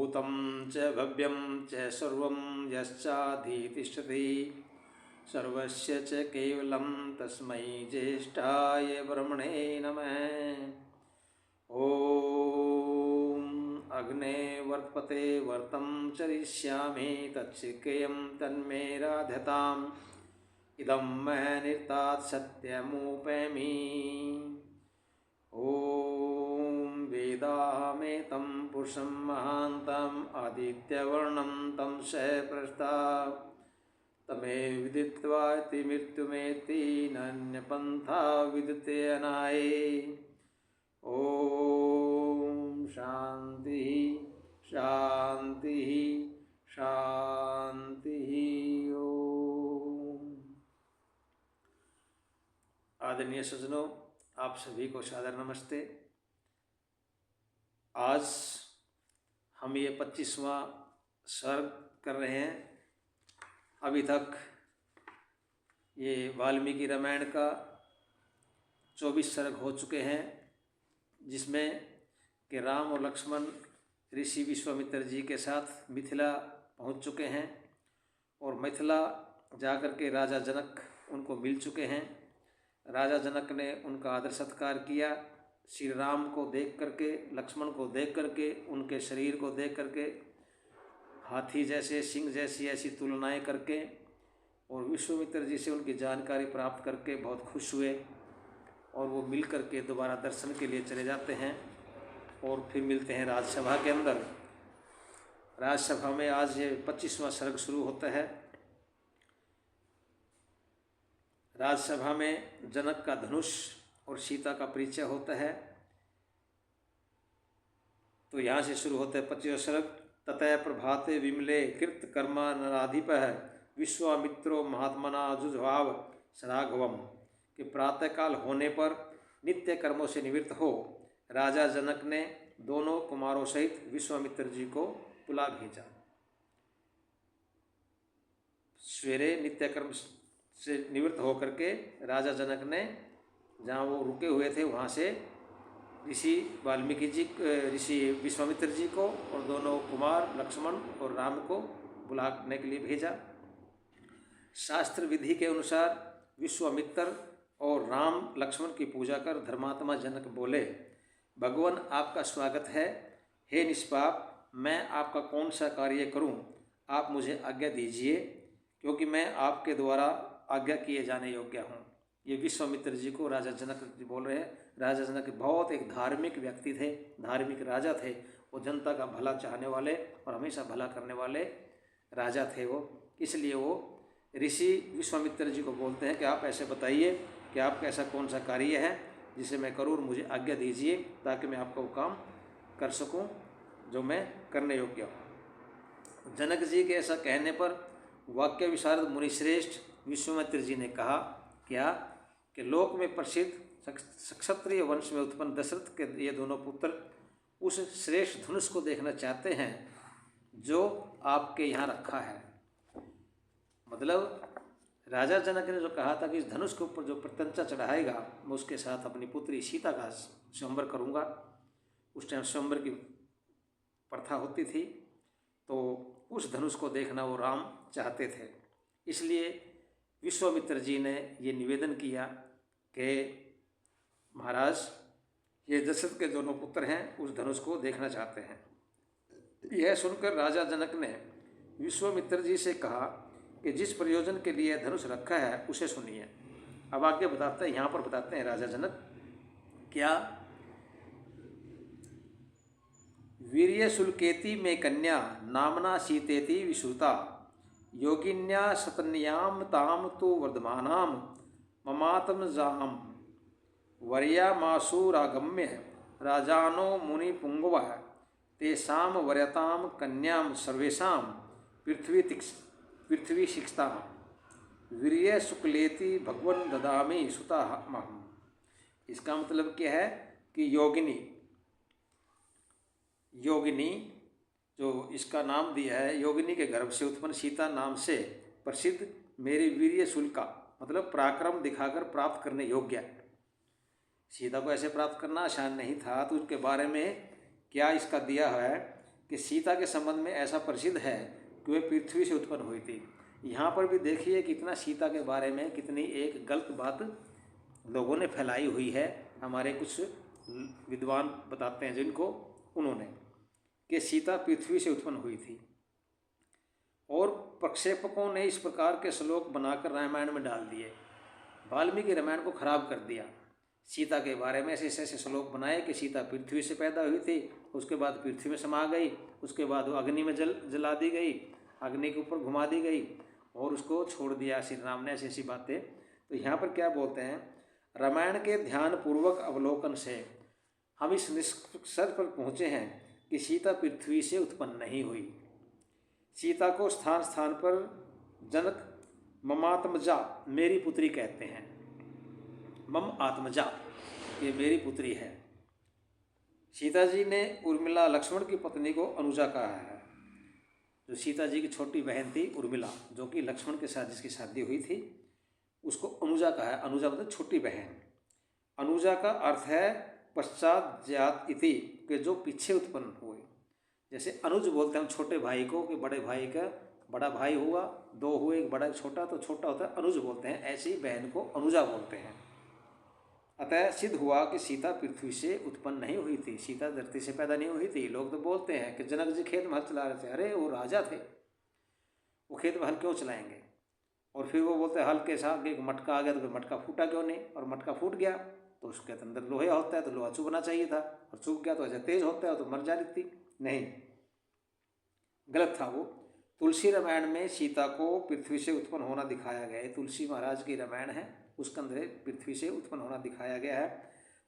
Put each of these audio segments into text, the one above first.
भूतं च भव्यं च सर्वं यश्चाधितिष्ठति सर्वस्य च केवलं तस्मै ज्येष्ठाय ब्रह्मणे नमः। ॐ अग्ने वर्तपते वर्तं चरिष्यामि तच्छिकेयं तन्मे राध्यताम् इदं महनिर्तात् सत्यमुपैमि। ॐ वेदामेतं पुरुषं महान्तम् आदित्यवर्णं तं स प्रस्ता तमे विदित्वा इति मृत्युमेति नान्यपन्था विद्यते अनाये। ॐ शांति शांति शांति। ओम। आदरणीय सज्जनों, आप सभी को सादर नमस्ते। आज हम ये 25वां सर्ग कर रहे हैं। अभी तक ये वाल्मीकि रामायण का 24 सर्ग हो चुके हैं, जिसमें कि राम और लक्ष्मण ऋषि विश्वामित्र जी के साथ मिथिला पहुंच चुके हैं और मिथिला जाकर के राजा जनक उनको मिल चुके हैं। राजा जनक ने उनका आदर सत्कार किया। श्री राम को देख करके, लक्ष्मण को देख करके, उनके शरीर को देख करके हाथी जैसे, सिंह जैसी ऐसी तुलनाएं करके और विश्वामित्र जी से उनकी जानकारी प्राप्त करके बहुत खुश हुए और वो मिल करके दोबारा दर्शन के लिए चले जाते हैं और फिर मिलते हैं राजसभा के अंदर। राजसभा में आज ये 25वां सर्ग शुरू होता है। राजसभा में जनक का धनुष और सीता का परिचय होता है। तो यहाँ से शुरू होता है 25वां सर्ग। ततः प्रभाते विमले कृत कर्मा नराधिपः विश्वामित्रो महात्मना जुझाव सराघवम। कि प्रातःकाल होने पर नित्य कर्मों से निवृत्त हो राजा जनक ने दोनों कुमारों सहित विश्वामित्र जी को बुला भेजा। सवेरे नित्य कर्म से निवृत्त होकर के राजा जनक ने जहाँ वो रुके हुए थे वहाँ से ऋषि वाल्मीकि जी, ऋषि विश्वामित्र जी को और दोनों कुमार लक्ष्मण और राम को बुलाने के लिए भेजा। शास्त्र विधि के अनुसार विश्वामित्र और राम लक्ष्मण की पूजा कर धर्मात्मा जनक बोले, भगवान आपका स्वागत है। हे निष्पाप, मैं आपका कौन सा कार्य करूं? आप मुझे आज्ञा दीजिए, क्योंकि मैं आपके द्वारा आज्ञा किए जाने योग्य हूं। ये विश्वामित्र जी को राजा जनक जी बोल रहे हैं। राजा जनक बहुत एक धार्मिक व्यक्ति थे, धार्मिक राजा थे। वो जनता का भला चाहने वाले और हमेशा भला करने वाले राजा थे वो। इसलिए वो ऋषि विश्वामित्र जी को बोलते हैं कि आप ऐसे बताइए कि आपका ऐसा कौन सा कार्य है जिसे मैं करूँ और मुझे आज्ञा दीजिए, ताकि मैं आपका वो काम कर सकूं जो मैं करने योग्य हूँ। जनक जी के ऐसा कहने पर वाक्य विशारद मुनिश्रेष्ठ विश्वामित्र जी ने कहा क्या कि लोक में प्रसिद्ध क्षत्रिय वंश में उत्पन्न दशरथ के ये दोनों पुत्र उस श्रेष्ठ धनुष को देखना चाहते हैं जो आपके यहाँ रखा है। मतलब राजा जनक ने जो कहा था कि इस धनुष के ऊपर जो प्रत्यंचा चढ़ाएगा मैं उसके साथ अपनी पुत्री सीता का स्वयंवर करूँगा। उस टाइम स्वयंवर की प्रथा होती थी, तो उस धनुष को देखना वो राम चाहते थे। इसलिए विश्वामित्र जी ने ये निवेदन किया कि महाराज, ये दशरथ के दोनों पुत्र हैं, उस धनुष को देखना चाहते हैं। यह सुनकर राजा जनक ने विश्वामित्र जी से कहा कि जिस प्रयोजन के लिए धनुष रखा है उसे सुनिए। अब आगे बताते हैं, यहाँ पर बताते हैं राजा जनक क्या, वीर्य शुल्केति में कन्या नामना सीतेति विश्रुता योगिन्या सतन्याम ताम तो वर्धमानाम ममात्म जाम वर्यामासुरागम्य राजानो मुनि पुंगव तेषाम वर्यताम कन्याम सर्वेषाम पृथ्वी शिक्षता वीर्य शुक्लेति भगवन ददामी सुता महम। इसका मतलब क्या है कि योगिनी जो इसका नाम दिया है, योगिनी के गर्भ से उत्पन्न सीता नाम से प्रसिद्ध मेरी वीर्य शुल्का, मतलब पराक्रम दिखाकर प्राप्त करने योग्य। सीता को ऐसे प्राप्त करना आसान नहीं था, तो उसके बारे में क्या इसका दिया है कि सीता के संबंध में ऐसा प्रसिद्ध है कि वे पृथ्वी से उत्पन्न हुई थी। यहाँ पर भी देखिए कितना सीता के बारे में कितनी एक गलत बात लोगों ने फैलाई हुई है। हमारे कुछ विद्वान बताते हैं जिनको उन्होंने कि सीता पृथ्वी से उत्पन्न हुई थी, और प्रक्षेपकों ने इस प्रकार के श्लोक बनाकर रामायण में डाल दिए, वाल्मीकि रामायण को खराब कर दिया। सीता के बारे में ऐसे ऐसे श्लोक बनाए कि सीता पृथ्वी से पैदा हुई थी, उसके बाद पृथ्वी में समा गई, उसके बाद वो अग्नि में जला दी गई, अग्नि के ऊपर घुमा दी गई और उसको छोड़ दिया श्री राम ने, ऐसी ऐसी बातें। तो यहाँ पर क्या बोलते हैं, रामायण के ध्यानपूर्वक अवलोकन से हम इस निष्कर्ष पर पहुँचे हैं कि सीता पृथ्वी से उत्पन्न नहीं हुई। सीता को स्थान स्थान पर जनक ममात्मजा, मेरी पुत्री कहते हैं। मम आत्मजा, ये मेरी पुत्री है। सीता जी ने उर्मिला, लक्ष्मण की पत्नी को अनुजा कहा है। जो सीता जी की छोटी बहन थी उर्मिला, जो कि लक्ष्मण के साथ जिसकी शादी हुई थी, उसको अनुजा कहा है। अनुजा मतलब छोटी बहन। अनुजा का अर्थ है पश्चात जात इति, के जो पीछे उत्पन्न हुए। जैसे अनुज बोलते हैं हम छोटे भाई को, कि बड़े भाई का बड़ा भाई हुआ, दो हुए, एक बड़ा एक छोटा, तो छोटा होता है अनुज बोलते हैं। ऐसी बहन को अनुजा बोलते हैं। अतः सिद्ध हुआ कि सीता पृथ्वी से उत्पन्न नहीं हुई थी, सीता धरती से पैदा नहीं हुई थी। लोग तो बोलते हैं कि जनक जी खेत में हल चला रहे थे। अरे वो राजा थे, वो खेत में हल क्यों चलाएंगे? और फिर वो बोलते हैं हल के साथ एक मटका आ गया तो फिर मटका फूटा क्यों नहीं? और मटका फूट गया तो उसके अंदर लोहे होता है, तो लोहा चुभना चाहिए था, और चुभ गया तो ऐसे तेज होता है तो मर जा रही थी। नहीं, गलत था वो। तुलसी रामायण में सीता को पृथ्वी से उत्पन्न होना दिखाया गया है। तुलसी महाराज की रामायण है, उसके अंदर पृथ्वी से उत्पन्न होना दिखाया गया है,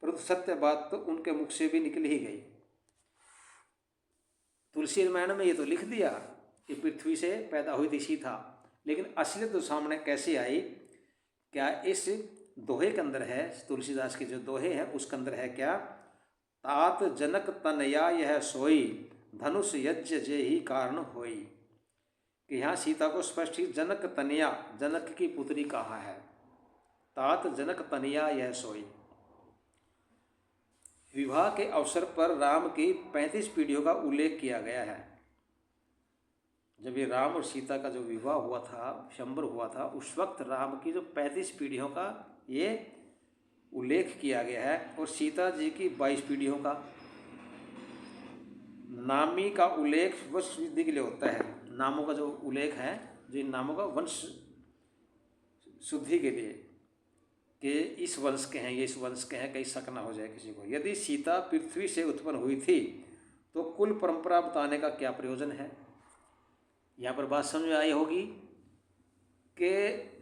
परंतु सत्य बात तो उनके मुख से भी निकल ही गई। तुलसी रामायण में ये तो लिख दिया कि पृथ्वी से पैदा हुई थी सीता, लेकिन असलियत तो सामने कैसे आई? क्या इस दोहे के अंदर है, तुलसीदास के जो दोहे हैं उसके अंदर है क्या? तात जनक तनया यह सोई, धनुष यज्ञ जे ही कारण होई। कि यहाँ सीता को स्पष्ट ही जनक तनया, जनक की पुत्री कहा है। तात जनक तनया यह सोई। विवाह के अवसर पर राम की 35 पीढ़ियों का उल्लेख किया गया है। जब ये राम और सीता का जो विवाह हुआ था, विशंबर हुआ था, उस वक्त राम की जो 35 पीढ़ियों का ये उल्लेख किया गया है, और सीता जी की 22 पीढ़ियों का। नामी का उल्लेख वंश वृद्धि के लिए होता है। नामों का जो उल्लेख है, जो इन नामों का वंश शुद्धि के लिए, कि इस वंश के हैं, ये इस वंश के हैं, कहीं शक ना हो जाए किसी को। यदि सीता पृथ्वी से उत्पन्न हुई थी तो कुल परंपरा बताने का क्या प्रयोजन है? यहाँ पर बात समझ में आई होगी कि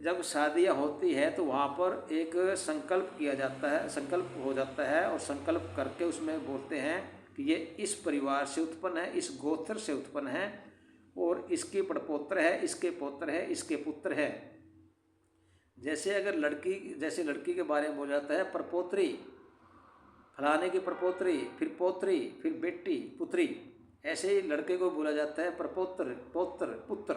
जब शादियाँ होती है तो वहाँ पर एक संकल्प किया जाता है, संकल्प हो जाता है, और संकल्प करके उसमें बोलते हैं कि ये इस परिवार से उत्पन्न है, इस गोत्र से उत्पन्न है, और इसके पड़पोत्र है, इसके पौत्र है, इसके पुत्र है। जैसे अगर लड़की के बारे में बोला जाता है प्रपोत्री, फलाने की प्रपोत्री, फिर पोत्री, फिर बेटी, पुत्री, ऐसे ही लड़के को बोला जाता है प्रपोत्र, पौत्र, पुत्र।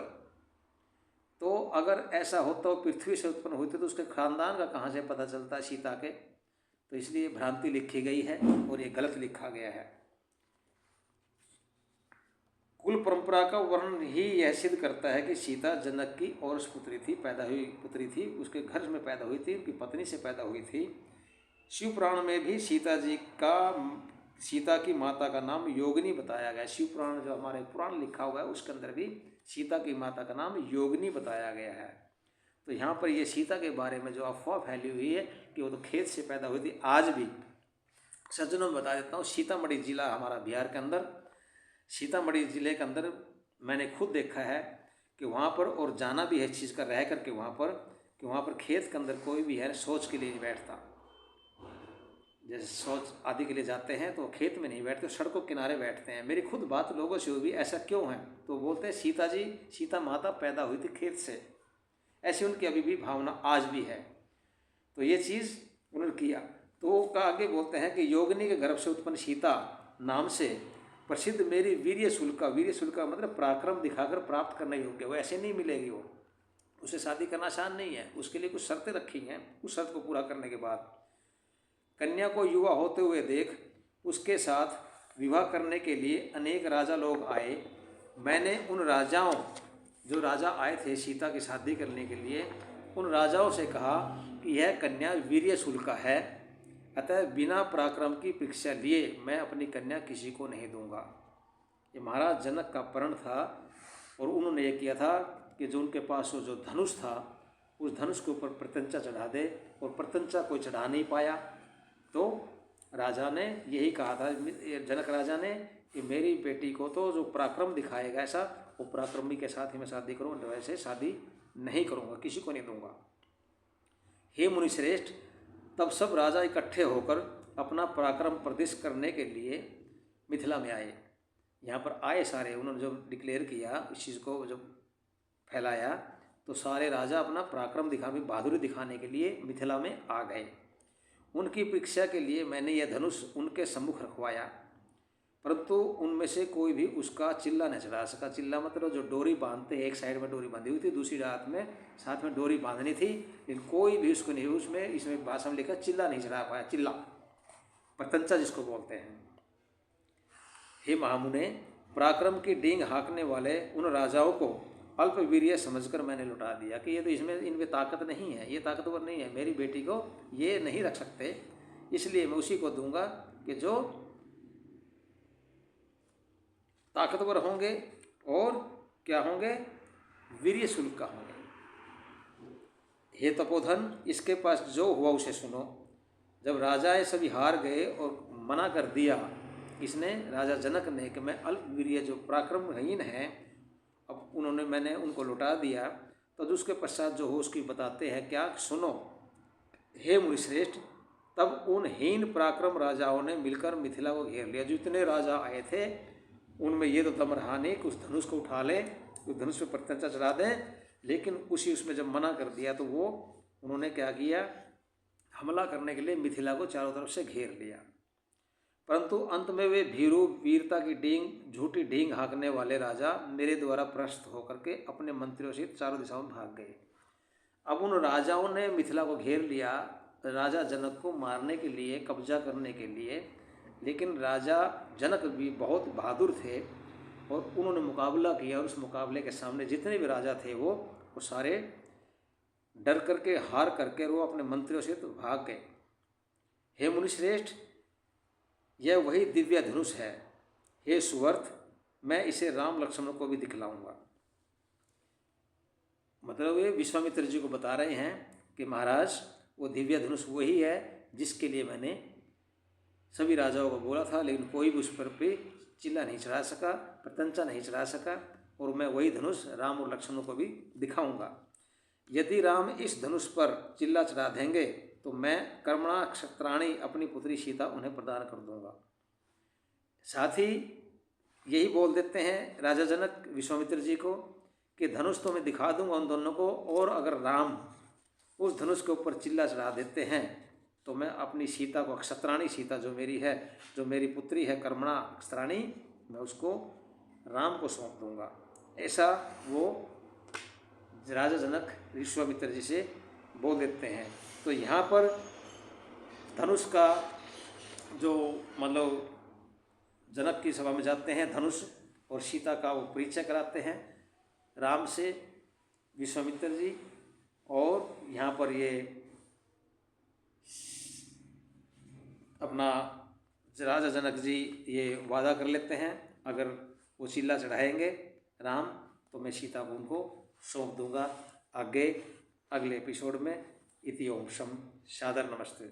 तो अगर ऐसा होता हो पृथ्वी से उत्पन्न हुई थी तो उसके खानदान का कहाँ से पता चलता है सीता के? तो इसलिए भ्रांति लिखी गई है और ये गलत लिखा गया है। कुल परंपरा का वर्णन ही यह सिद्ध करता है कि सीता जनक की और पुत्री थी, पैदा हुई पुत्री थी, उसके घर में पैदा हुई थी, उनकी पत्नी से पैदा हुई थी। शिव पुराण में भी सीता की माता का नाम योगिनी बताया गया है। शिव पुराण जो हमारे पुराण लिखा हुआ है उसके अंदर भी सीता की माता का नाम योगिनी बताया गया है। तो यहाँ पर ये सीता के बारे में जो अफवाह फैली हुई है कि वो तो खेत से पैदा हुई थी, आज भी सज्जनों में बता देता हूँ, सीतामढ़ी जिला हमारा बिहार के अंदर, सीतामढ़ी ज़िले के अंदर मैंने खुद देखा है कि वहाँ पर, और जाना भी है इस चीज़ का रह करके वहाँ पर, कि वहाँ पर खेत के अंदर कोई भी है शौच के लिए नहीं बैठता। जैसे शौच आदि के लिए जाते हैं तो खेत में नहीं बैठते, सड़कों के किनारे बैठते हैं। मेरी खुद बात लोगों से हुई, ऐसा क्यों है? तो बोलते हैं सीता माता पैदा हुई थी खेत से, ऐसी उनकी अभी भी भावना आज भी है। तो ये चीज़ उन्होंने किया। तो आगे बोलते हैं कि योगिनी के गर्भ से उत्पन्न सीता नाम से प्रसिद्ध मेरी वीर्य शुल्का मतलब पराक्रम दिखाकर प्राप्त करने योग्य, वो ऐसे नहीं मिलेगी। वो उसे शादी करना आसान नहीं है, उसके लिए कुछ शर्तें रखी हैं। उस शर्त को पूरा करने के बाद कन्या को युवा होते हुए देख उसके साथ विवाह करने के लिए अनेक राजा लोग आए। मैंने उन राजाओं, जो राजा आए थे सीता की शादी करने के लिए, उन राजाओं से कहा कि यह कन्या वीर्यशूल का है, अतः बिना पराक्रम की परीक्षा लिए मैं अपनी कन्या किसी को नहीं दूंगा। ये महाराज जनक का प्रण था और उन्होंने ये किया था कि जो उनके पास वो जो धनुष था, उस धनुष के ऊपर प्रत्यंचा चढ़ा दे, और प्रत्यंचा कोई चढ़ा नहीं पाया। तो राजा ने यही कहा था, जनक राजा ने, कि मेरी बेटी को तो जो पराक्रम दिखाएगा ऐसा, वो पराक्रमी के साथ ही मैं शादी करूँ, वैसे शादी नहीं करूँगा, किसी को नहीं दूंगा। हे मुनिश्रेष्ठ, तब सब राजा इकट्ठे होकर अपना पराक्रम प्रदर्शित करने के लिए मिथिला में आए। यहाँ पर आए सारे, उन्होंने जब डिक्लेयर किया, इस चीज़ को जब फैलाया, तो सारे राजा अपना पराक्रम बहादुरी दिखाने के लिए मिथिला में आ गए। उनकी परीक्षा के लिए मैंने यह धनुष उनके सम्मुख रखवाया, परंतु उनमें से कोई भी उसका चिल्ला नहीं चढ़ा सका। चिल्ला मतलब जो डोरी बांधते, एक साइड में डोरी बांधी हुई थी, दूसरी रात में साथ में डोरी बांधनी थी, लेकिन कोई भी उसको नहीं, उसमें इसमें भाषा में लिखा चिल्ला नहीं चढ़ा पाया। चिल्ला प्रत्यंचा जिसको बोलते हैं। हे महामुने, पराक्रम की डींग हाँकने वाले उन राजाओं को अल्पवीर्य समझकर मैंने लुटा दिया कि ये तो इसमें इनमें ताकत नहीं है, ये ताकतवर नहीं है, मेरी बेटी को ये नहीं रख सकते, इसलिए मैं उसी को दूंगा कि जो ताकतवर होंगे और क्या होंगे, वीर्यशूल का होंगे। हे तपोधन, इसके पास जो हुआ उसे सुनो। जब राजाएं सभी हार गए और मना कर दिया इसने, राजा जनक ने, कि मैं अल्पवीर्य जो पराक्रमहीन है, अब मैंने उनको लौटा दिया, तो उसके पश्चात जो हो उसकी बताते हैं क्या, सुनो। हे मुनिश्रेष्ठ, तब उन हीन पराक्रम राजाओं ने मिलकर मिथिला को घेर लिया। जितने राजा आए थे उनमें ये तो दम रहा नहीं कि उस धनुष को उठा लें, उस धनुष पर प्रत्यंचा चढ़ा दें, लेकिन उसमें जब मना कर दिया तो वो उन्होंने क्या किया, हमला करने के लिए मिथिला को चारों तरफ से घेर लिया। परंतु अंत में वे भीरू, वीरता की डींग, झूठी डींग हाँकने वाले राजा मेरे द्वारा परास्त होकर के अपने मंत्रियों से चारों दिशाओं में भाग गए। अब उन राजाओं ने मिथिला को घेर लिया राजा जनक को मारने के लिए, कब्जा करने के लिए, लेकिन राजा जनक भी बहुत बहादुर थे और उन्होंने मुकाबला किया, और उस मुकाबले के सामने जितने भी राजा थे वो सारे डर करके, हार करके वो अपने मंत्रियों से तो भाग गए। हे मुनिश्रेष्ठ, यह वही दिव्य धनुष है। हे सुवर्थ, मैं इसे राम लक्ष्मण को भी दिखलाऊंगा। मतलब ये विश्वामित्र जी को बता रहे हैं कि महाराज वो दिव्य धनुष वही है जिसके लिए मैंने सभी राजाओं को बोला था, लेकिन कोई भी उस पर पे चिल्ला नहीं चढ़ा सका, प्रत्यंचा नहीं चढ़ा सका, और मैं वही धनुष राम और लक्ष्मण को भी दिखाऊंगा। यदि राम इस धनुष पर चिल्ला चढ़ा देंगे तो मैं कर्मणा क्षत्राणी अपनी पुत्री सीता उन्हें प्रदान कर दूंगा। साथ ही यही बोल देते हैं राजा जनक विश्वामित्र जी को कि धनुष तो मैं दिखा दूंगा उन दोनों को, और अगर राम उस धनुष के ऊपर चिल्ला चढ़ा देते हैं तो मैं अपनी सीता को, क्षत्राणी सीता जो मेरी है, जो मेरी पुत्री है कर्मणा क्षत्राणी, मैं उसको राम को सौंप दूंगा। ऐसा वो राजा जनक विश्वामित्र जी से बोल देते हैं। तो यहाँ पर धनुष का जो मतलब जनक की सभा में जाते हैं, धनुष और सीता का वो परिचय कराते हैं राम से विश्वामित्र जी, और यहाँ पर ये अपना राजा जनक जी ये वादा कर लेते हैं, अगर वो चिल्ला चढ़ाएंगे राम तो मैं सीता को उनको सौंप दूंगा। आगे अगले एपिसोड में। इति ओम शम। सादर नमस्ते।